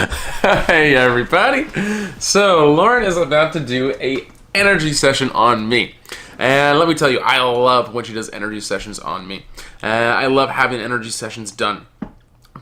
Hey everybody! So Lauren is about to do a energy session on me. And let me tell you, I love when she does energy sessions on me. I love having energy sessions done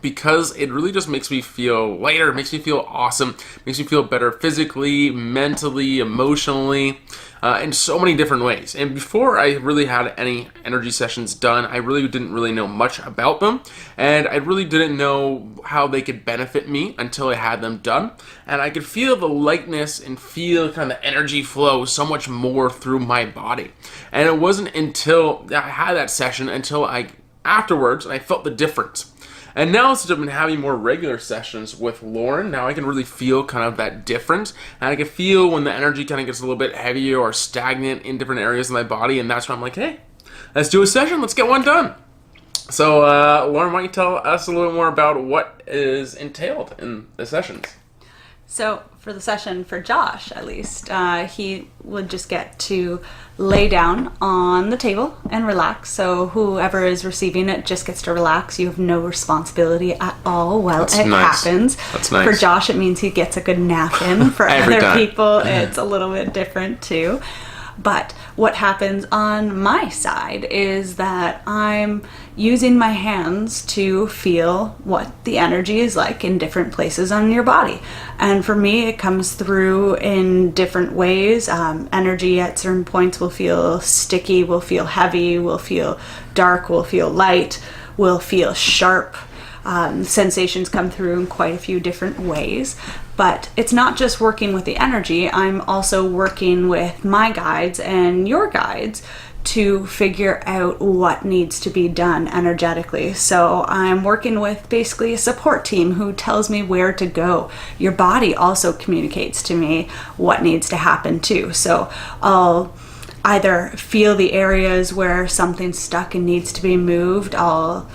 because it really just makes me feel lighter, makes me feel awesome, makes me feel better physically, mentally, emotionally, in so many different ways. And before I really had any energy sessions done, I really didn't really know much about them, and I really didn't know how they could benefit me until I had them done. And I could feel the lightness and feel kind of the energy flow so much more through my body. And it wasn't until I had that session until afterwards I felt the difference. And now, since I've been having more regular sessions with Lauren, now I can really feel kind of that difference. And I can feel when the energy kind of gets a little bit heavier or stagnant in different areas of my body. And that's when I'm like, hey, let's do a session. Let's get one done. So, Lauren, why don't you tell us a little more about what is entailed in the sessions? So for the session, for Josh at least, he would just get to lay down on the table and relax. So whoever is receiving it just gets to relax. You have no responsibility at all while That's it nice. happens. That's nice. For Josh, it means he gets a good nap in. For Every other time. people, it's a little bit different too. But what happens on my side is that I'm using my hands to feel what the energy is like in different places on your body. And for me, it comes through in different ways. Energy at certain points will feel sticky, will feel heavy, will feel dark, will feel light, will feel sharp. Sensations come through in quite a few different ways. But it's not just working with the energy, I'm also working with my guides and your guides to figure out what needs to be done energetically. So I'm working with basically a support team who tells me where to go. Your body also communicates to me what needs to happen too. So I'll either feel the areas where something's stuck and needs to be moved. I'll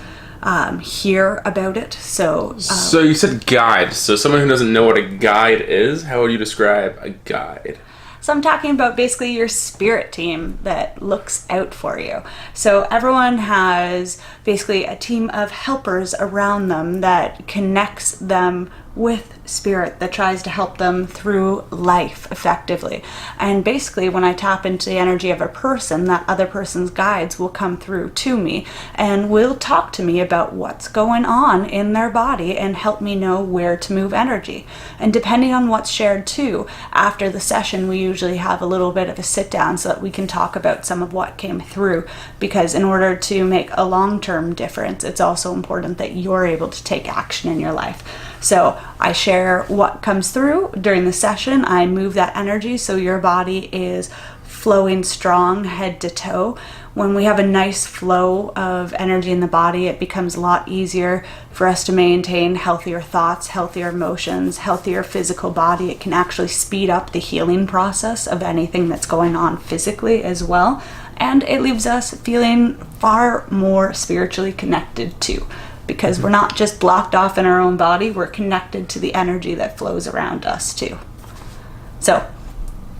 hear about it. So You said guide. So someone who doesn't know what a guide is, how would you describe a guide? So I'm talking about basically your spirit team that looks out for you. So everyone has basically a team of helpers around them that connects them with spirit, that tries to help them through life effectively. And basically when I tap into the energy of a person, that other person's guides will come through to me and will talk to me about what's going on in their body and help me know where to move energy. And depending on what's shared too, after the session we usually have a little bit of a sit down so that we can talk about some of what came through, because in order to make a long-term difference, it's also important that you're able to take action in your life. So I share what comes through during the session. I move that energy so your body is flowing strong head to toe. When we have a nice flow of energy in the body, it becomes a lot easier for us to maintain healthier thoughts, healthier emotions, healthier physical body. It can actually speed up the healing process of anything that's going on physically as well. And it leaves us feeling far more spiritually connected too, because we're not just blocked off in our own body, we're connected to the energy that flows around us too. So,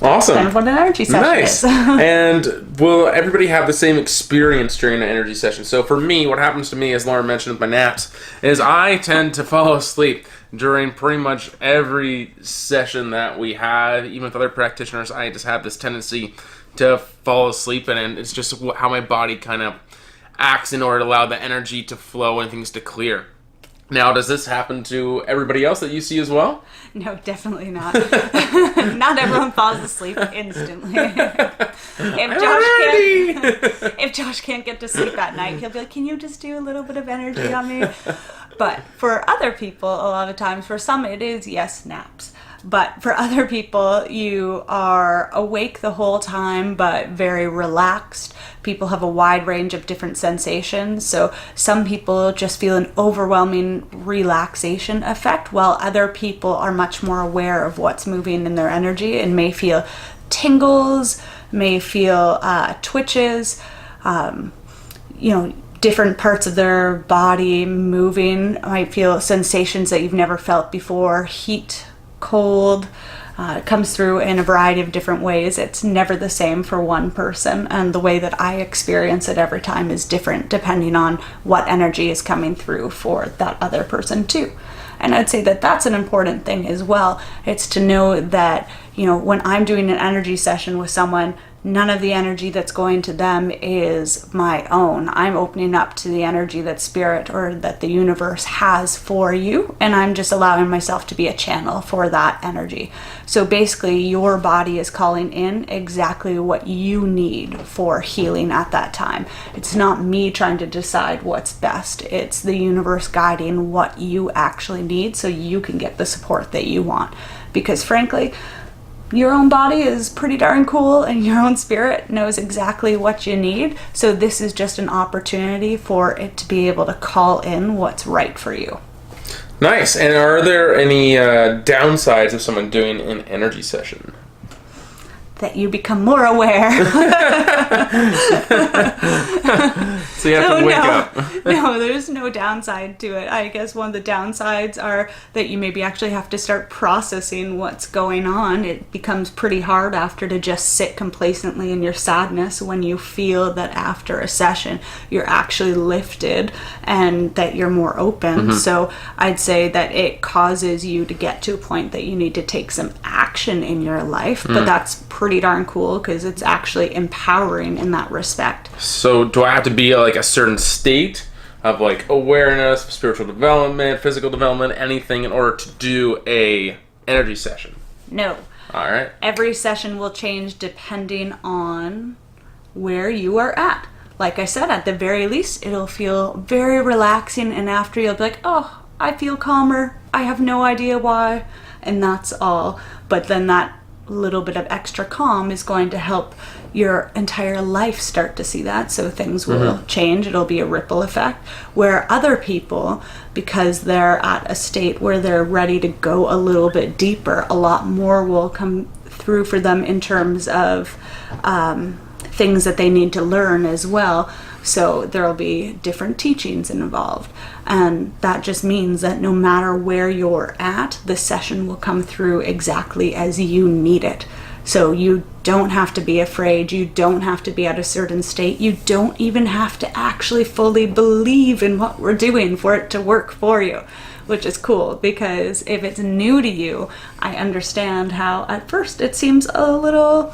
Awesome. kind of what an energy session Nice. is. And will everybody have the same experience during an energy session? So for me, what happens to me, as Lauren mentioned with my naps, is I tend to fall asleep during pretty much every session that we have. Even with other practitioners, I just have this tendency to fall asleep, and it's just how my body kind of acts in order to allow the energy to flow and things to clear. Now, does this happen to everybody else that you see as well? No, definitely not. Not everyone falls asleep instantly. If Josh can't get to sleep at night, he'll be like, can you just do a little bit of energy on me? But for other people, a lot of times, for some it is, yes, naps. But for other people, you are awake the whole time, but very relaxed. People have a wide range of different sensations. So some people just feel an overwhelming relaxation effect, while other people are much more aware of what's moving in their energy and may feel tingles, may feel twitches, different parts of their body moving, might feel sensations that you've never felt before, heat, cold, It comes through in a variety of different ways. It's never the same for one person, and the way that I experience it every time is different depending on what energy is coming through for that other person too. And I'd say that that's an important thing as well. It's to know that, when I'm doing an energy session with someone, none of the energy that's going to them is my own. I'm opening up to the energy that spirit or that the universe has for you, and I'm just allowing myself to be a channel for that energy. So basically, your body is calling in exactly what you need for healing at that time. It's not me trying to decide what's best. It's the universe guiding what you actually need so you can get the support that you want. Because frankly, your own body is pretty darn cool, and your own spirit knows exactly what you need. So this is just an opportunity for it to be able to call in what's right for you. Nice. And are there any downsides of someone doing an energy session? That you become more aware. So you have to wake up. No, there's no downside to it. I guess one of the downsides are that you maybe actually have to start processing what's going on. It becomes pretty hard after to just sit complacently in your sadness when you feel that after a session you're actually lifted and that you're more open. So I'd say that it causes you to get to a point that you need to take some action in your life, but that's pretty darn cool because it's actually empowering in that respect. So do I have to be like a certain state of like awareness, spiritual development, physical development, anything in order to do a energy session? No. All right. Every session will change depending on where you are at. Like I said, at the very least, it'll feel very relaxing, and after you'll be like, oh, I feel calmer. I have no idea why, and that's all. But then that little bit of extra calm is going to help your entire life start to see that. So things will change. It'll be a ripple effect. Where other people, because they're at a state where they're ready to go a little bit deeper, a lot more will come through for them in terms of things that they need to learn as well. So there'll be different teachings involved. And that just means that no matter where you're at, the session will come through exactly as you need it. So you don't have to be afraid. You don't have to be at a certain state. You don't even have to actually fully believe in what we're doing for it to work for you, which is cool, because if it's new to you, I understand how at first it seems a little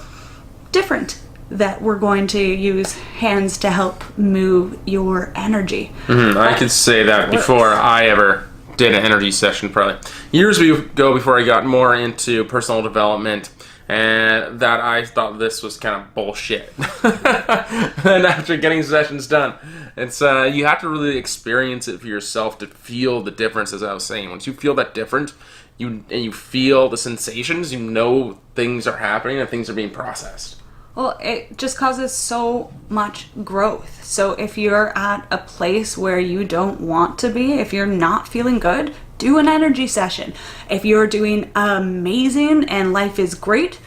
different that we're going to use hands to help move your energy. I could say that before I ever did an energy session, probably years ago, before I got more into personal development, and that I thought this was kind of bullshit. And after getting sessions done, it's you have to really experience it for yourself to feel the difference. As I was saying, once you feel that difference, you feel the sensations, you know things are happening and things are being processed. Well, it just causes so much growth. So if you're at a place where you don't want to be, if you're not feeling good, do an energy session. If you're doing amazing and life is great,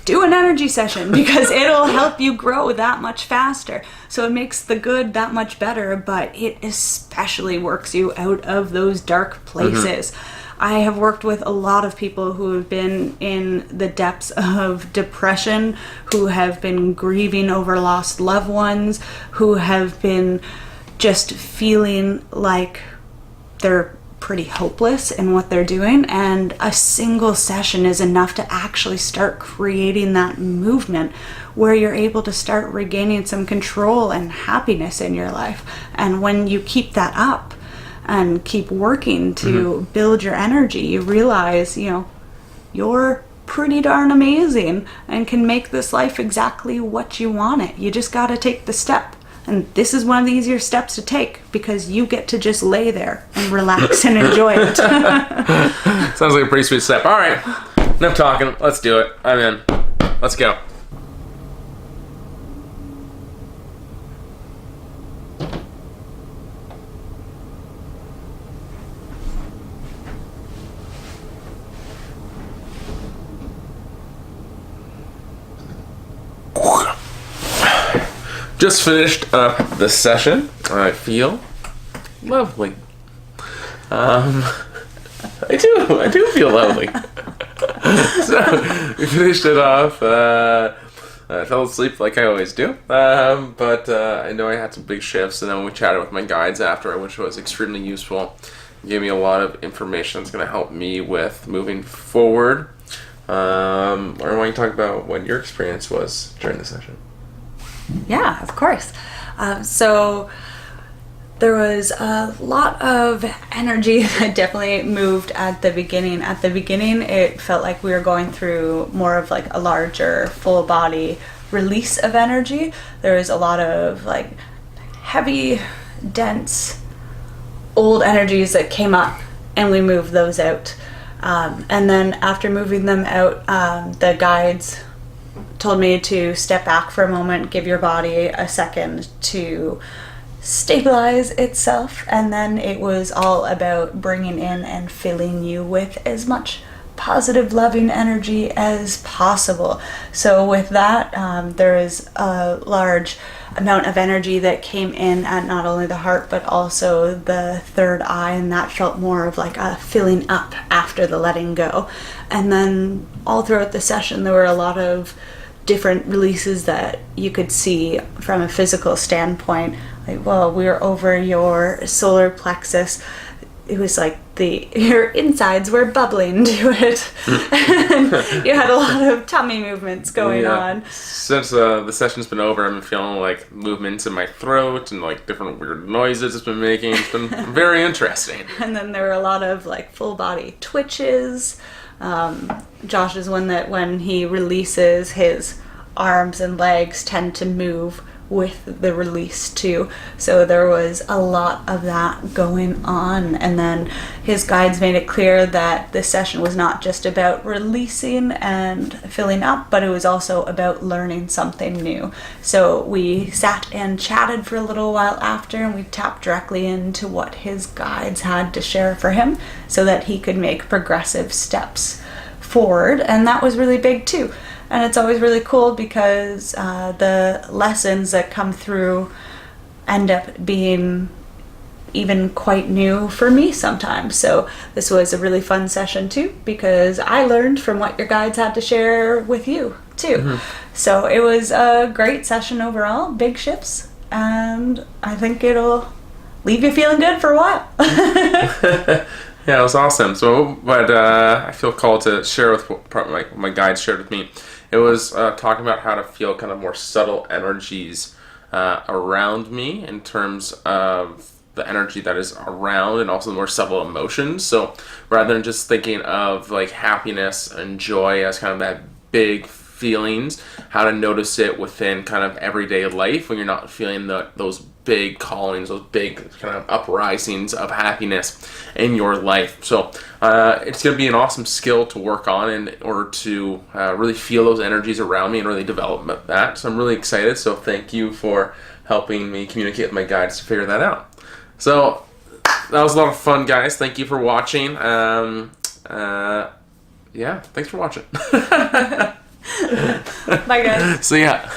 do an energy session, because it'll help you grow that much faster. So it makes the good that much better, but it especially works you out of those dark places. I have worked with a lot of people who have been in the depths of depression, who have been grieving over lost loved ones, who have been just feeling like they're pretty hopeless in what they're doing, and a single session is enough to actually start creating that movement where you're able to start regaining some control and happiness in your life. And when you keep that up and keep working to build your energy, you realize, you're pretty darn amazing and can make this life exactly what you want it. You just got to take the step. And this is one of the easier steps to take, because you get to just lay there and relax and enjoy it. Sounds like a pretty sweet step. All right, enough talking. Let's do it. I'm in. Let's go. Just finished up the session. I feel lovely. I do feel lovely. So we finished it off. I fell asleep like I always do, but I know I had some big shifts, and then we chatted with my guides after, which was extremely useful. It gave me a lot of information that's going to help me with moving forward. Or why don't you talk about what your experience was during the session? Yeah, of course. So there was a lot of energy that definitely moved at the beginning. At the beginning, it felt like we were going through more of like a larger full body release of energy. There was a lot of like heavy, dense, old energies that came up, and we moved those out. And then after moving them out, the guides told me to step back for a moment, give your body a second to stabilize itself, and then it was all about bringing in and filling you with as much positive, loving energy as possible. So with that, there is a large amount of energy that came in at not only the heart but also the third eye, and that felt more of like a filling up after the letting go. And then all throughout the session there were a lot of different releases that you could see from a physical standpoint. Like, well, we were over your solar plexus. It was like your insides were bubbling to it. And you had a lot of tummy movements going on. Since the session's been over, I've been feeling like movements in my throat and like different weird noises it's been making. It's been very interesting. And then there were a lot of like full body twitches. Josh is one that when he releases, his arms and legs tend to move with the release too. So there was a lot of that going on. And then his guides made it clear that this session was not just about releasing and filling up, but it was also about learning something new. So we sat and chatted for a little while after, and we tapped directly into what his guides had to share for him so that he could make progressive steps forward. And that was really big too. And it's always really cool because the lessons that come through end up being even quite new for me sometimes. So this was a really fun session too, because I learned from what your guides had to share with you too. Mm-hmm. So it was a great session overall, big shifts, and I think it'll leave you feeling good for a while. Yeah, it was awesome. So, but I feel called to share with what my guides shared with me. It was talking about how to feel kind of more subtle energies around me in terms of the energy that is around, and also more subtle emotions. So rather than just thinking of like happiness and joy as kind of that big feelings, how to notice it within kind of everyday life when you're not feeling those big callings, those big kind of uprisings of happiness in your life. So it's going to be an awesome skill to work on in order to really feel those energies around me and really develop that. So I'm really excited. So thank you for helping me communicate with my guides to figure that out. So that was a lot of fun, guys. Thank you for watching. Yeah, thanks for watching. Bye, guys. So yeah.